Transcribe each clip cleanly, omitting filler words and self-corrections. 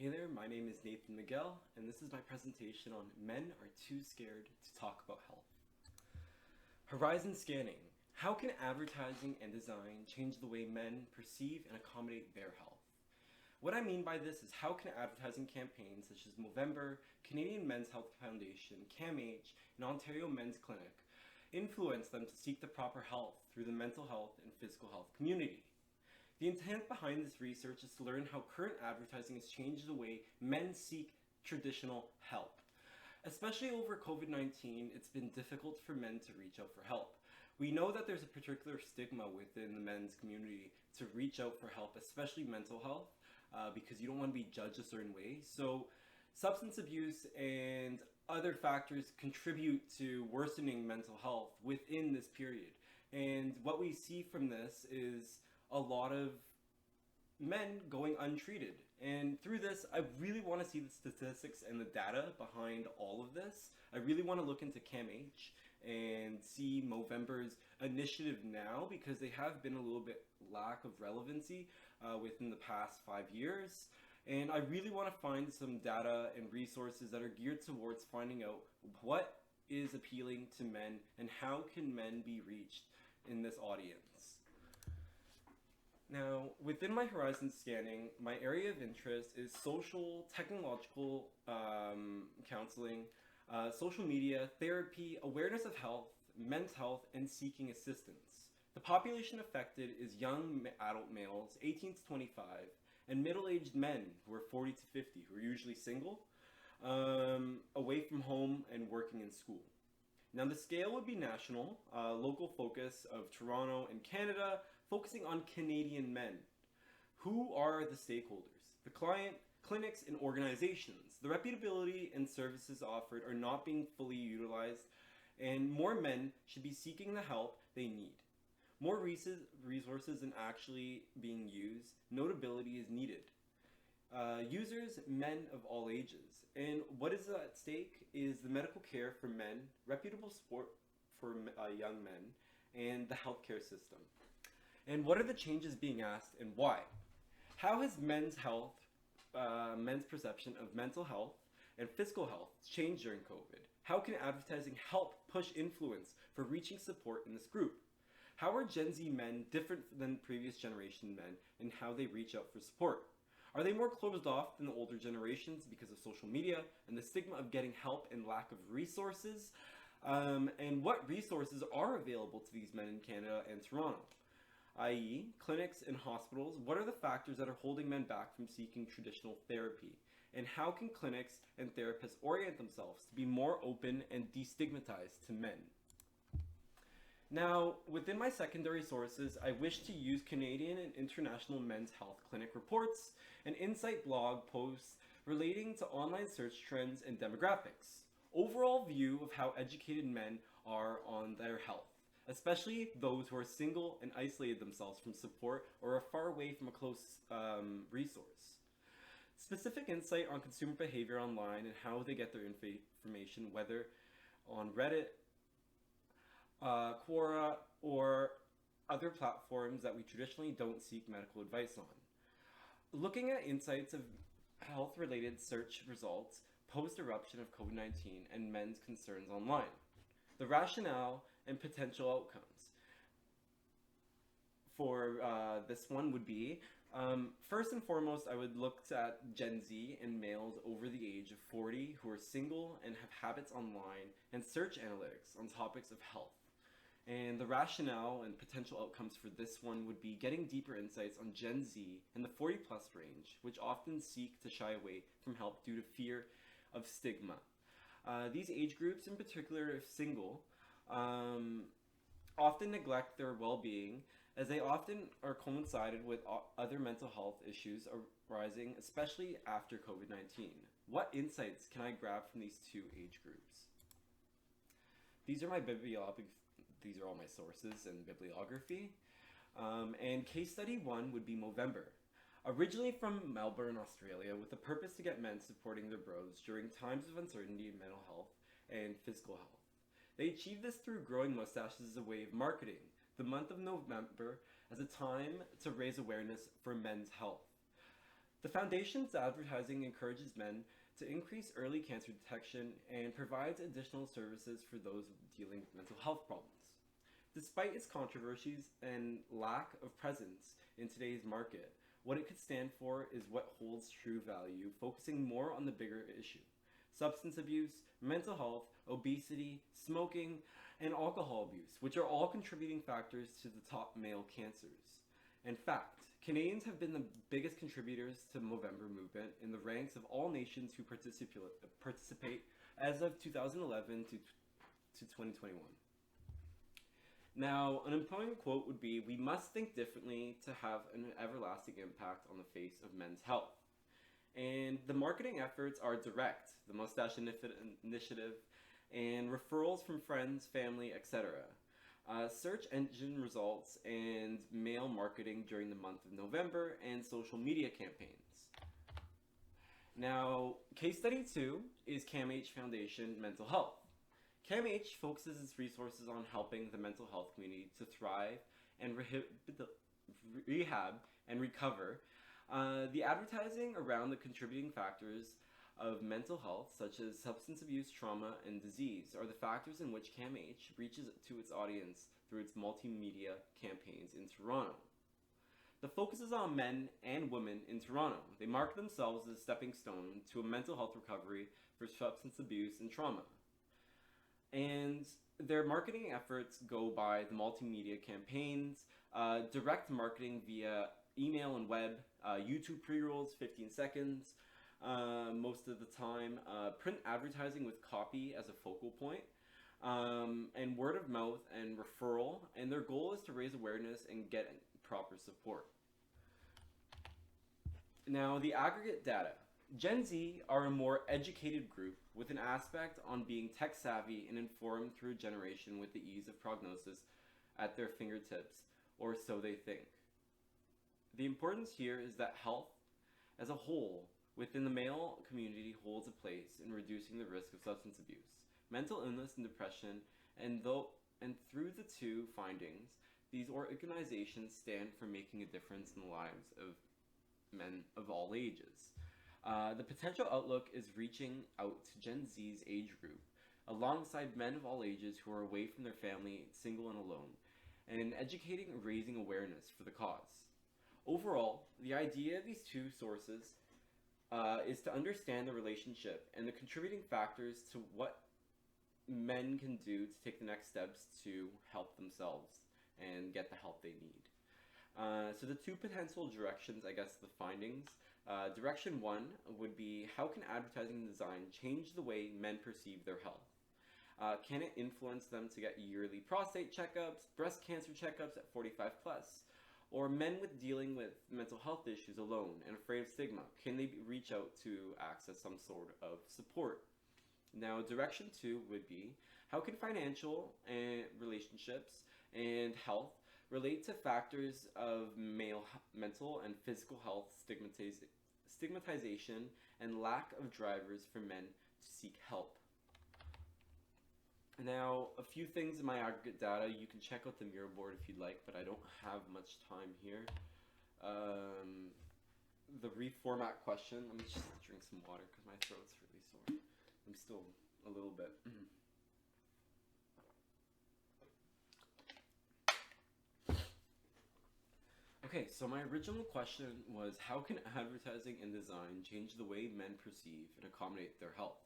Hey there, my name is Nathan Miguel, and this is my presentation on Men Are Too Scared to Talk About Health. Horizon scanning. How can advertising and design change the way men perceive and accommodate their health? What I mean by this is how can advertising campaigns such as Movember, Canadian Men's Health Foundation, CAMH, and Ontario Men's Clinic influence them to seek the proper health through the mental health and physical health community? The intent behind this research is to learn how current advertising has changed the way men seek traditional help. Especially over COVID-19, it's been difficult for men to reach out for help. We know that there's a particular stigma within the men's community to reach out for help, especially mental health, because you don't want to be judged a certain way. So substance abuse and other factors contribute to worsening mental health within this period. And what we see from this is a lot of men going untreated. And through this, I really want to see the statistics and the data behind all of this. I really want to look into CAMH and see Movember's initiative now, because they have been a little bit lack of relevancy within the past 5 years. And I really want to find some data and resources that are geared towards finding out what is appealing to men and how can men be reached in this audience. Now, within my horizon scanning, my area of interest is social, technological counseling, social media, therapy, awareness of health, men's health, and seeking assistance. The population affected is young adult males, 18 to 25, and middle-aged men who are 40 to 50, who are usually single, away from home and working in school. Now the scale would be national, local focus of Toronto and Canada, focusing on Canadian men. Who are the stakeholders? The client, clinics, and organizations. The reputability and services offered are not being fully utilized, and more men should be seeking the help they need. More resources than actually being used. Notability is needed. Users, men of all ages. And what is at stake is the medical care for men, reputable support for young men, and the healthcare system. And what are the changes being asked and why? How has men's health, men's perception of mental health and physical health changed during COVID? How can advertising help push influence for reaching support in this group? How are Gen Z men different than previous generation men in how they reach out for support? Are they more closed off than the older generations because of social media and the stigma of getting help and lack of resources? And what resources are available to these men in Canada and Toronto? I.e., clinics and hospitals, what are the factors that are holding men back from seeking traditional therapy? And how can clinics and therapists orient themselves to be more open and destigmatized to men? Now, within my secondary sources, I wish to use Canadian and international men's health clinic reports and insight blog posts relating to online search trends and demographics. Overall view of how educated men are on their health, especially those who are single and isolated themselves from support or are far away from a close resource. Specific insight on consumer behavior online and how they get their information, whether on Reddit, Quora, or other platforms that we traditionally don't seek medical advice on. Looking at insights of health-related search results post-eruption of COVID-19 and men's concerns online. The rationale and potential outcomes for this one would be, first and foremost, I would look at Gen Z and males over the age of 40 who are single and have habits online and search analytics on topics of health. And the rationale and potential outcomes for this one would be getting deeper insights on Gen Z and the 40 plus range, which often seek to shy away from help due to fear of stigma. These age groups, in particular if single, often neglect their well-being, as they often are coincided with other mental health issues arising, especially after COVID-19. What insights can I grab from these two age groups? These are all my sources and bibliography. And case study one would be Movember. Originally from Melbourne, Australia, with the purpose to get men supporting their bros during times of uncertainty in mental health and physical health. They achieved this through growing mustaches as a way of marketing the month of November as a time to raise awareness for men's health. The foundation's advertising encourages men to increase early cancer detection and provides additional services for those dealing with mental health problems. Despite its controversies and lack of presence in today's market, what it could stand for is what holds true value, focusing more on the bigger issue: substance abuse, mental health, obesity, smoking, and alcohol abuse, which are all contributing factors to the top male cancers. In fact, Canadians have been the biggest contributors to the Movember movement in the ranks of all nations who participate as of 2011 to 2021. Now, an important quote would be, "We must think differently to have an everlasting impact on the face of men's health." And the marketing efforts are direct, the Mustache Initiative, and referrals from friends, family, etc. Search engine results and mail marketing during the month of November, and social media campaigns. Now, case study 2 is CAMH Foundation Mental Health. CAMH focuses its resources on helping the mental health community to thrive and rehab and recover. The advertising around the contributing factors of mental health, such as substance abuse, trauma, and disease, are the factors in which CAMH reaches to its audience through its multimedia campaigns in Toronto. The focus is on men and women in Toronto. They market themselves as a stepping stone to a mental health recovery for substance abuse and trauma. And their marketing efforts go by the multimedia campaigns, direct marketing via email and web, YouTube pre-rolls, 15 seconds, most of the time, print advertising with copy as a focal point, and word of mouth and referral, and their goal is to raise awareness and get proper support. Now, the aggregate data. Gen Z are a more educated group with an aspect on being tech savvy and informed through a generation with the ease of prognosis at their fingertips, or so they think. The importance here is that health as a whole within the male community holds a place in reducing the risk of substance abuse, mental illness, and depression, and through the two findings, these organizations stand for making a difference in the lives of men of all ages. The potential outlook is reaching out to Gen Z's age group, alongside men of all ages who are away from their family, single and alone, and educating and raising awareness for the cause. Overall, the idea of these two sources is to understand the relationship and the contributing factors to what men can do to take the next steps to help themselves and get the help they need. So the two potential directions, I guess, the findings. Direction 1 would be, how can advertising and design change the way men perceive their health? Can it influence them to get yearly prostate checkups, breast cancer checkups at 45 plus? Or men dealing with mental health issues alone and afraid of stigma, can they reach out to access some sort of support? Now, direction 2 would be, how can financial and relationships and health relate to factors of male mental and physical health stigmatization and lack of drivers for men to seek help? Now, a few things in my aggregate data. You can check out the mirror board if you'd like, but I don't have much time here. The reformat question. Let me just drink some water because my throat's really sore. I'm still a little bit. Okay, so my original question was, how can advertising and design change the way men perceive and accommodate their health?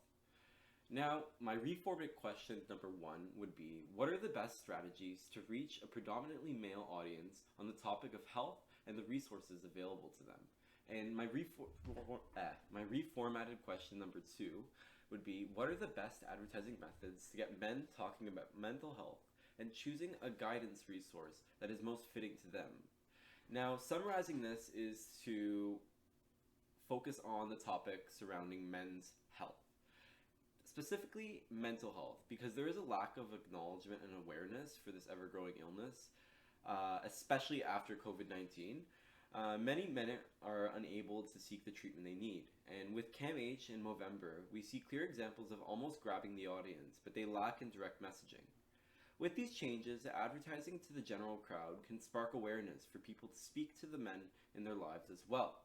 Now, my reformatted question number 1 would be, what are the best strategies to reach a predominantly male audience on the topic of health and the resources available to them? And my reformatted question number 2 would be, what are the best advertising methods to get men talking about mental health and choosing a guidance resource that is most fitting to them? Now, summarizing this is to focus on the topic surrounding men's health. Specifically, mental health, because there is a lack of acknowledgement and awareness for this ever-growing illness, especially after COVID-19. Many men are unable to seek the treatment they need, and with CAMH in Movember, we see clear examples of almost grabbing the audience, but they lack in direct messaging. With these changes, advertising to the general crowd can spark awareness for people to speak to the men in their lives as well.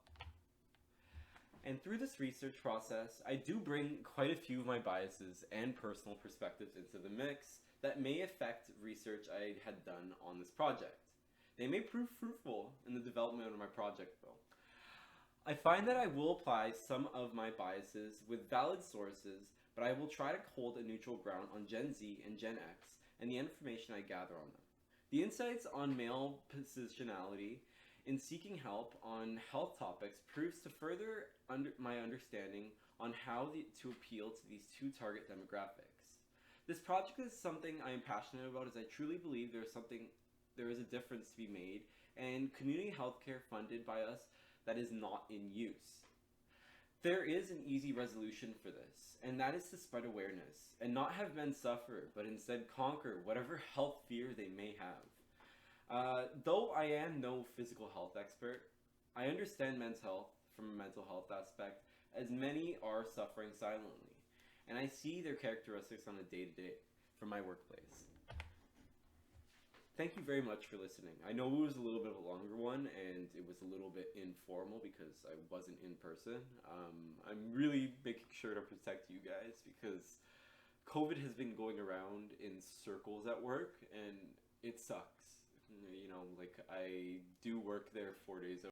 And through this research process, I do bring quite a few of my biases and personal perspectives into the mix that may affect research I had done on this project. They may prove fruitful in the development of my project though. I find that I will apply some of my biases with valid sources, but I will try to hold a neutral ground on Gen Z and Gen X and the information I gather on them. The insights on male positionality in seeking help on health topics proves to further my understanding on how to appeal to these two target demographics. This project is something I am passionate about as I truly believe there is a difference to be made and community healthcare funded by us that is not in use. There is an easy resolution for this, and that is to spread awareness and not have men suffer, but instead conquer whatever health fear they may have. Though I am no physical health expert, I understand men's health from a mental health aspect, as many are suffering silently, and I see their characteristics on a day-to-day from my workplace. Thank you very much for listening. I know it was a little bit of a longer one, and it was a little bit informal because I wasn't in person. I'm really making sure to protect you guys because COVID has been going around in circles at work, and it sucks. You know, like I do work there 4 days a